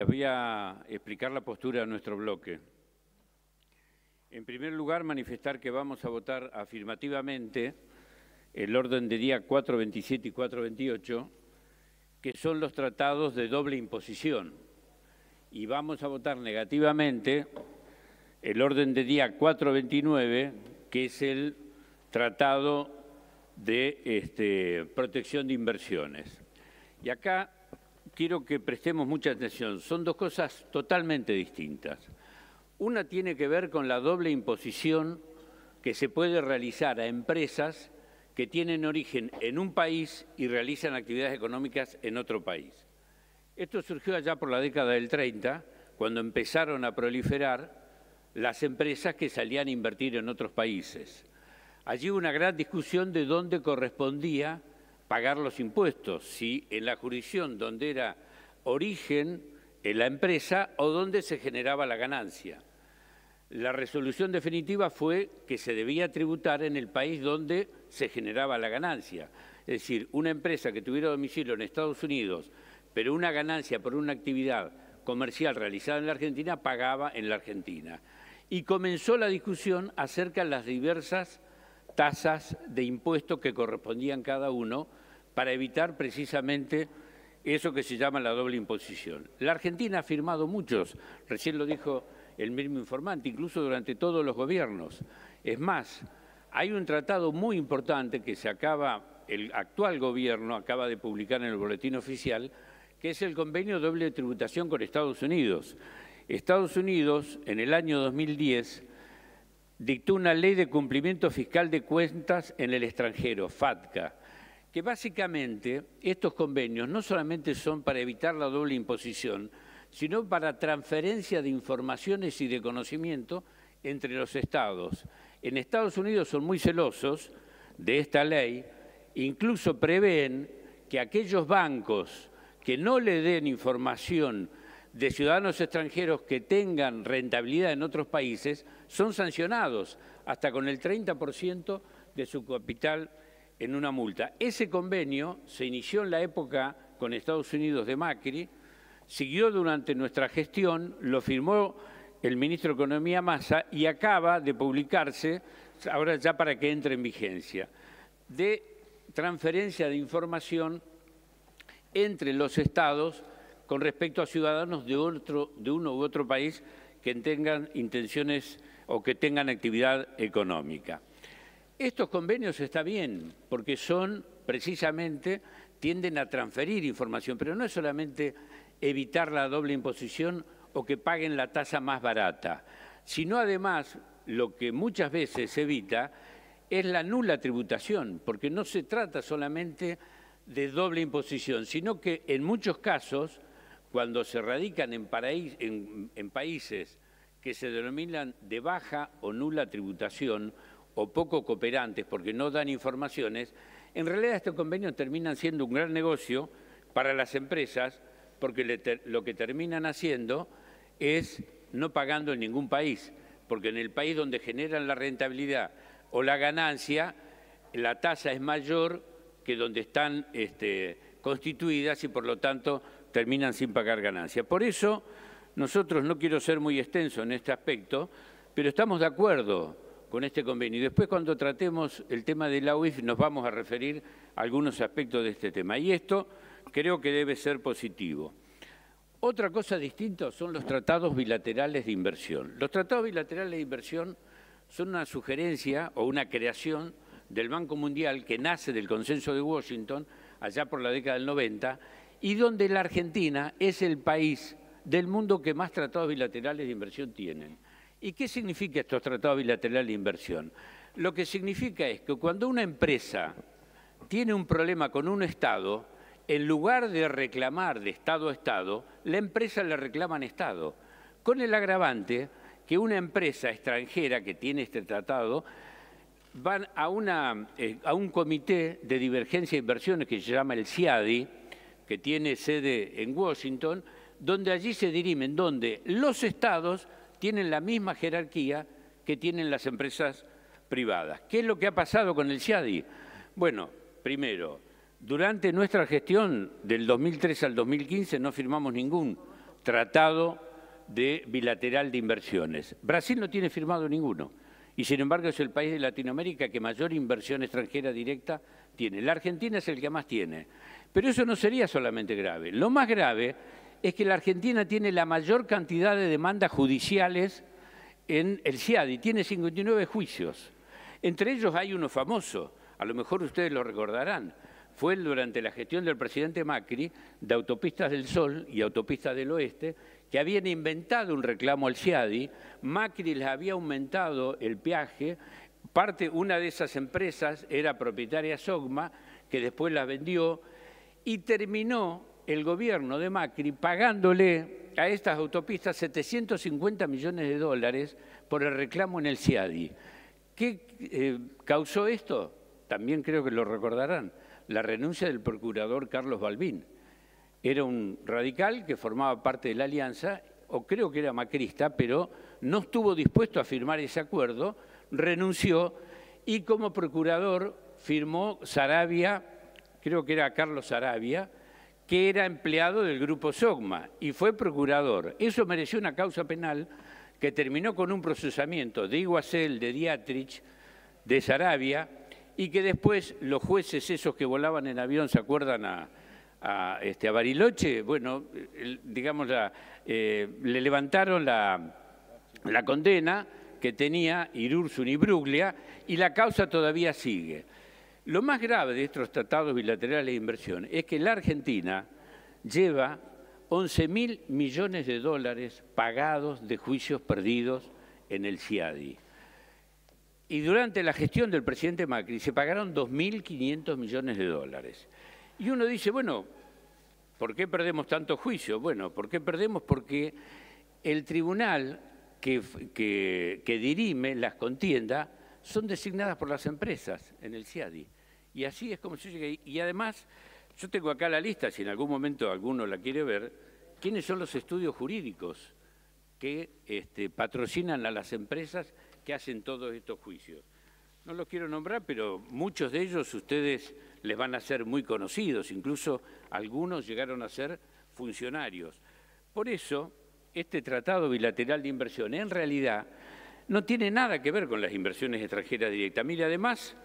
voy a explicar la postura de nuestro bloque. En primer lugar, manifestar que vamos a votar afirmativamente el orden de día 427 y 428, que son los tratados de doble imposición. Y vamos a votar negativamente el orden de día 429, que es el tratado de protección de inversiones. Y acá quiero que prestemos mucha atención. Son dos cosas totalmente distintas. Una tiene que ver con la doble imposición que se puede realizar a empresas que tienen origen en un país y realizan actividades económicas en otro país. Esto surgió allá por la década del 30, cuando empezaron a proliferar las empresas que salían a invertir en otros países. Allí hubo una gran discusión de dónde correspondía pagar los impuestos, si en la jurisdicción donde era origen en la empresa o donde se generaba la ganancia. La resolución definitiva fue que se debía tributar en el país donde se generaba la ganancia. Es decir, una empresa que tuviera domicilio en Estados Unidos, pero una ganancia por una actividad comercial realizada en la Argentina, pagaba en la Argentina. Y comenzó la discusión acerca de las diversas tasas de impuestos que correspondían cada uno para evitar precisamente eso que se llama la doble imposición. La Argentina ha firmado muchos, recién lo dijo el mismo informante, incluso durante todos los gobiernos. Es más, hay un tratado muy importante que el actual gobierno acaba de publicar en el Boletín Oficial, que es el convenio de doble tributación con Estados Unidos. Estados Unidos, en el año 2010, dictó una ley de cumplimiento fiscal de cuentas en el extranjero, FATCA, que básicamente estos convenios no solamente son para evitar la doble imposición, sino para transferencia de informaciones y de conocimiento entre los estados. En Estados Unidos son muy celosos de esta ley, incluso prevén que aquellos bancos que no le den información de ciudadanos extranjeros que tengan rentabilidad en otros países son sancionados hasta con el 30% de su capital en una multa. Ese convenio se inició en la época con Estados Unidos de Macri, siguió durante nuestra gestión, lo firmó el ministro de Economía Massa y acaba de publicarse, ahora ya para que entre en vigencia, de transferencia de información entre los estados con respecto a ciudadanos de uno u otro país que tengan intenciones o que tengan actividad económica. Estos convenios está bien, porque precisamente tienden a transferir información, pero no es solamente evitar la doble imposición o que paguen la tasa más barata, sino además lo que muchas veces se evita es la nula tributación, porque no se trata solamente de doble imposición, sino que en muchos casos, cuando se radican en países que se denominan de baja o nula tributación o poco cooperantes porque no dan informaciones, en realidad estos convenios terminan siendo un gran negocio para las empresas porque lo que terminan haciendo es no pagando en ningún país, porque en el país donde generan la rentabilidad o la ganancia, la tasa es mayor que donde están constituidas y por lo tanto terminan sin pagar ganancia. Por eso nosotros, no quiero ser muy extenso en este aspecto, pero estamos de acuerdo con este convenio. Y después cuando tratemos el tema de la UIF nos vamos a referir a algunos aspectos de este tema. Y esto creo que debe ser positivo. Otra cosa distinta son los tratados bilaterales de inversión. Los tratados bilaterales de inversión son una sugerencia o una creación del Banco Mundial que nace del Consenso de Washington allá por la década del 90 y donde la Argentina es el país del mundo que más tratados bilaterales de inversión tienen. ¿Y qué significa estos tratados bilaterales de inversión? Lo que significa es que cuando una empresa tiene un problema con un Estado, en lugar de reclamar de Estado a Estado, la empresa le reclama al Estado, con el agravante que una empresa extranjera que tiene este tratado van a un comité de divergencia de inversiones que se llama el CIADI, que tiene sede en Washington, donde allí se dirimen, donde los estados tienen la misma jerarquía que tienen las empresas privadas. ¿Qué es lo que ha pasado con el CIADI? Bueno, primero, durante nuestra gestión del 2003 al 2015 no firmamos ningún tratado bilateral de inversiones. Brasil no tiene firmado ninguno y sin embargo es el país de Latinoamérica que mayor inversión extranjera directa tiene. La Argentina es el que más tiene, pero eso no sería solamente grave. Lo más grave es que la Argentina tiene la mayor cantidad de demandas judiciales en el CIADI, tiene 59 juicios. Entre ellos hay uno famoso, a lo mejor ustedes lo recordarán, fue durante la gestión del presidente Macri de Autopistas del Sol y Autopistas del Oeste, que habían inventado un reclamo al CIADI, Macri les había aumentado el peaje, una de esas empresas era propietaria Sogma, que después la vendió, y terminó el gobierno de Macri pagándole a estas autopistas 750 millones de dólares por el reclamo en el CIADI. ¿Qué causó esto? También creo que lo recordarán, la renuncia del procurador Carlos Balbín. Era un radical que formaba parte de la alianza, o creo que era macrista, pero no estuvo dispuesto a firmar ese acuerdo, renunció y como procurador firmó Saravia, creo que era Carlos Saravia, que era empleado del grupo Sogma y fue procurador. Eso mereció una causa penal que terminó con un procesamiento de Iguacel, de Dietrich, de Saravia, y que después los jueces esos que volaban en avión, ¿se acuerdan a Bariloche? Bueno, digamos, le levantaron la condena que tenía Irursun y Bruglia y la causa todavía sigue. Lo más grave de estos tratados bilaterales de inversión es que la Argentina lleva 11.000 millones de dólares pagados de juicios perdidos en el CIADI. Y durante la gestión del presidente Macri se pagaron 2.500 millones de dólares. Y uno dice, bueno, ¿por qué perdemos tantos juicios? Bueno, ¿por qué perdemos? Porque el tribunal que dirime las contiendas son designadas por las empresas en el CIADI. Y así es como se llega. Y además, yo tengo acá la lista, si en algún momento alguno la quiere ver, quiénes son los estudios jurídicos que patrocinan a las empresas que hacen todos estos juicios. No los quiero nombrar, pero muchos de ellos ustedes les van a ser muy conocidos, incluso algunos llegaron a ser funcionarios. Por eso, este tratado bilateral de inversión en realidad no tiene nada que ver con las inversiones extranjeras directas. Mire, además,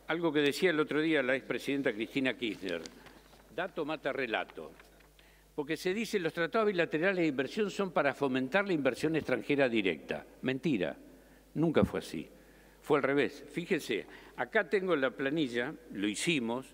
algo que decía el otro día la expresidenta Cristina Kirchner, dato mata relato, porque se dice los tratados bilaterales de inversión son para fomentar la inversión extranjera directa. Mentira, nunca fue así. Fue al revés. Fíjense, acá tengo la planilla, lo hicimos,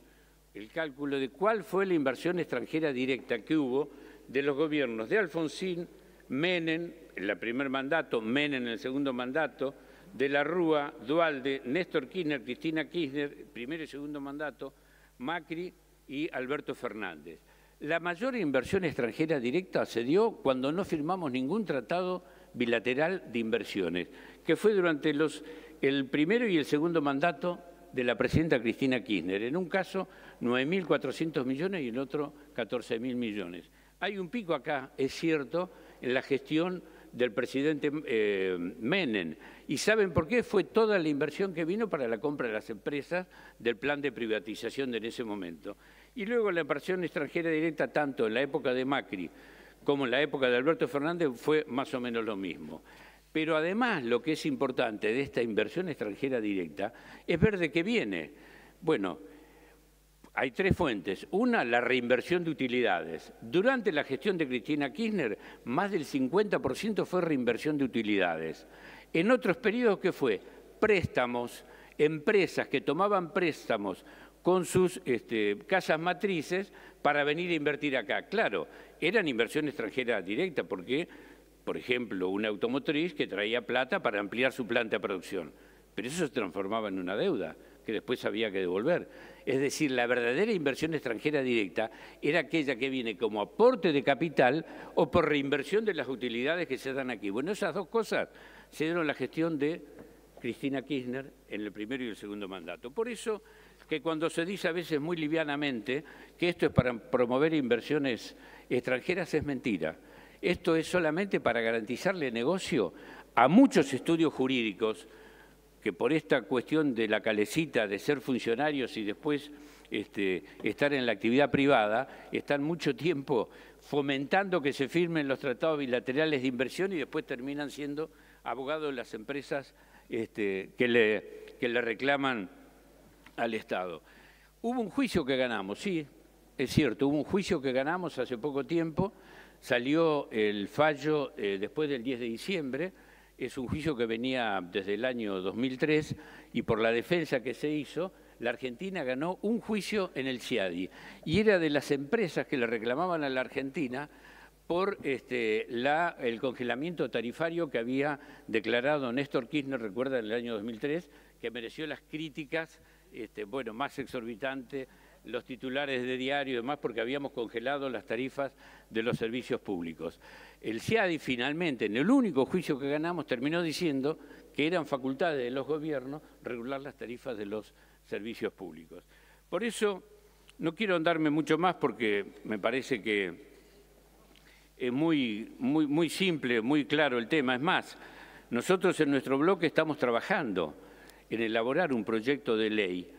el cálculo de cuál fue la inversión extranjera directa que hubo de los gobiernos de Alfonsín, Menem, en el primer mandato, Menem en el segundo mandato, de la Rúa, Duhalde, Néstor Kirchner, Cristina Kirchner, primer y segundo mandato, Macri y Alberto Fernández. La mayor inversión extranjera directa se dio cuando no firmamos ningún tratado bilateral de inversiones, que fue durante el primero y el segundo mandato de la presidenta Cristina Kirchner. En un caso, 9.400 millones y en otro, 14.000 millones. Hay un pico acá, es cierto, en la gestión del presidente Menem. ¿Y saben por qué? Fue toda la inversión que vino para la compra de las empresas del plan de privatización de en ese momento. Y luego la inversión extranjera directa, tanto en la época de Macri como en la época de Alberto Fernández, fue más o menos lo mismo. Pero además lo que es importante de esta inversión extranjera directa es ver de qué viene. Bueno, hay tres fuentes. Una, la reinversión de utilidades. Durante la gestión de Cristina Kirchner, más del 50% fue reinversión de utilidades. En otros periodos, ¿qué fue? Préstamos, empresas que tomaban préstamos con sus casas matrices para venir a invertir acá. Claro, eran inversión extranjera directa porque, por ejemplo, una automotriz que traía plata para ampliar su planta de producción. Pero eso se transformaba en una deuda que después había que devolver. Es decir, la verdadera inversión extranjera directa era aquella que viene como aporte de capital o por reinversión de las utilidades que se dan aquí. Bueno, esas dos cosas se dieron en la gestión de Cristina Kirchner en el primero y el segundo mandato. Por eso que cuando se dice a veces muy livianamente que esto es para promover inversiones extranjeras es mentira. Esto es solamente para garantizarle negocio a muchos estudios jurídicos que por esta cuestión de la calecita de ser funcionarios y después estar en la actividad privada, están mucho tiempo fomentando que se firmen los tratados bilaterales de inversión y después terminan siendo abogados de las empresas que le reclaman al Estado. Hubo un juicio que ganamos, sí, es cierto, hubo un juicio que ganamos hace poco tiempo, salió el fallo después del 10 de diciembre, es un juicio que venía desde el año 2003 y por la defensa que se hizo, la Argentina ganó un juicio en el CIADI y era de las empresas que le reclamaban a la Argentina por el congelamiento tarifario que había declarado Néstor Kirchner, recuerda, en el año 2003, que mereció las críticas más exorbitantes, los titulares de diario y demás, porque habíamos congelado las tarifas de los servicios públicos. El CIADI finalmente, en el único juicio que ganamos, terminó diciendo que eran facultades de los gobiernos regular las tarifas de los servicios públicos. Por eso, no quiero andarme mucho más porque me parece que es muy simple, muy claro el tema. Es más, nosotros en nuestro bloque estamos trabajando en elaborar un proyecto de ley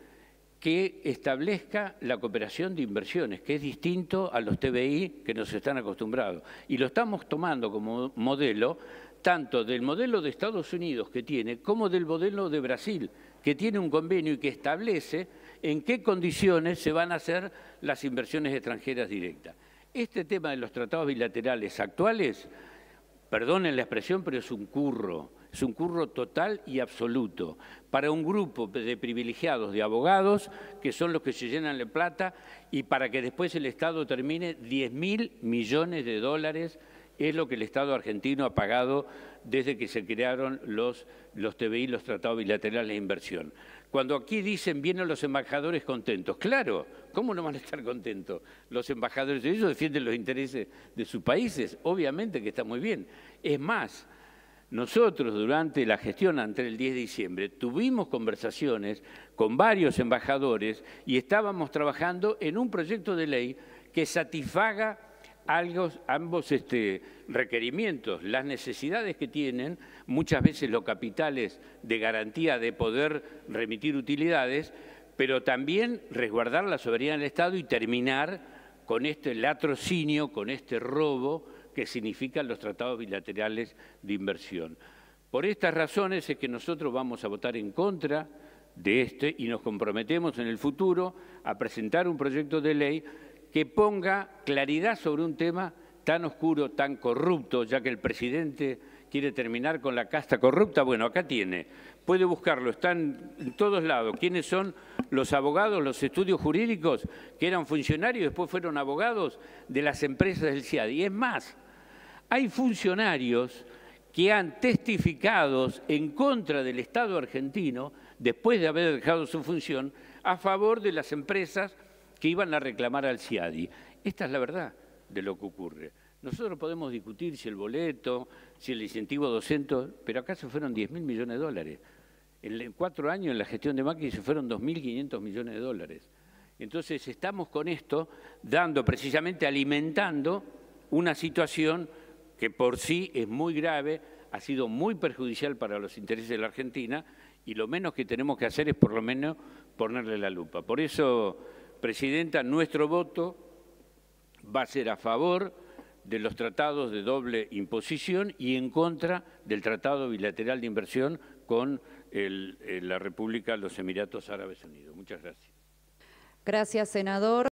que establezca la cooperación de inversiones, que es distinto a los TBI que nos están acostumbrados. Y lo estamos tomando como modelo, tanto del modelo de Estados Unidos que tiene, como del modelo de Brasil, que tiene un convenio y que establece en qué condiciones se van a hacer las inversiones extranjeras directas. Este tema de los tratados bilaterales actuales, perdonen la expresión, pero es un curro total y absoluto para un grupo de privilegiados de abogados que son los que se llenan de plata y para que después el Estado termine 10.000 millones de dólares es lo que el Estado argentino ha pagado desde que se crearon los TBI, los tratados bilaterales de inversión. Cuando aquí dicen vienen los embajadores contentos, claro, ¿cómo no van a estar contentos los embajadores? Ellos defienden los intereses de sus países, obviamente que está muy bien. Es más, nosotros durante la gestión ante el 10 de diciembre tuvimos conversaciones con varios embajadores y estábamos trabajando en un proyecto de ley que satisfaga ambos requerimientos, las necesidades que tienen, muchas veces los capitales de garantía de poder remitir utilidades, pero también resguardar la soberanía del Estado y terminar con este latrocinio, con este robo que significan los tratados bilaterales de inversión. Por estas razones es que nosotros vamos a votar en contra de y nos comprometemos en el futuro a presentar un proyecto de ley que ponga claridad sobre un tema tan oscuro, tan corrupto, ya que el presidente quiere terminar con la casta corrupta. Bueno, acá tiene, puede buscarlo, están en todos lados. ¿Quiénes son los abogados, los estudios jurídicos que eran funcionarios y después fueron abogados de las empresas del CIADI? Y es más, hay funcionarios que han testificado en contra del Estado argentino, después de haber dejado su función, a favor de las empresas que iban a reclamar al CIADI. Esta es la verdad de lo que ocurre. Nosotros podemos discutir si el boleto, si el incentivo docente, pero acá se fueron 10.000 millones de dólares. En 4 años en la gestión de Macri se fueron 2.500 millones de dólares. Entonces estamos con esto precisamente alimentando una situación que por sí es muy grave, ha sido muy perjudicial para los intereses de la Argentina y lo menos que tenemos que hacer es por lo menos ponerle la lupa. Por eso, Presidenta, nuestro voto va a ser a favor de los tratados de doble imposición y en contra del Tratado Bilateral de Inversión con la República de los Emiratos Árabes Unidos. Muchas gracias. Gracias, senador.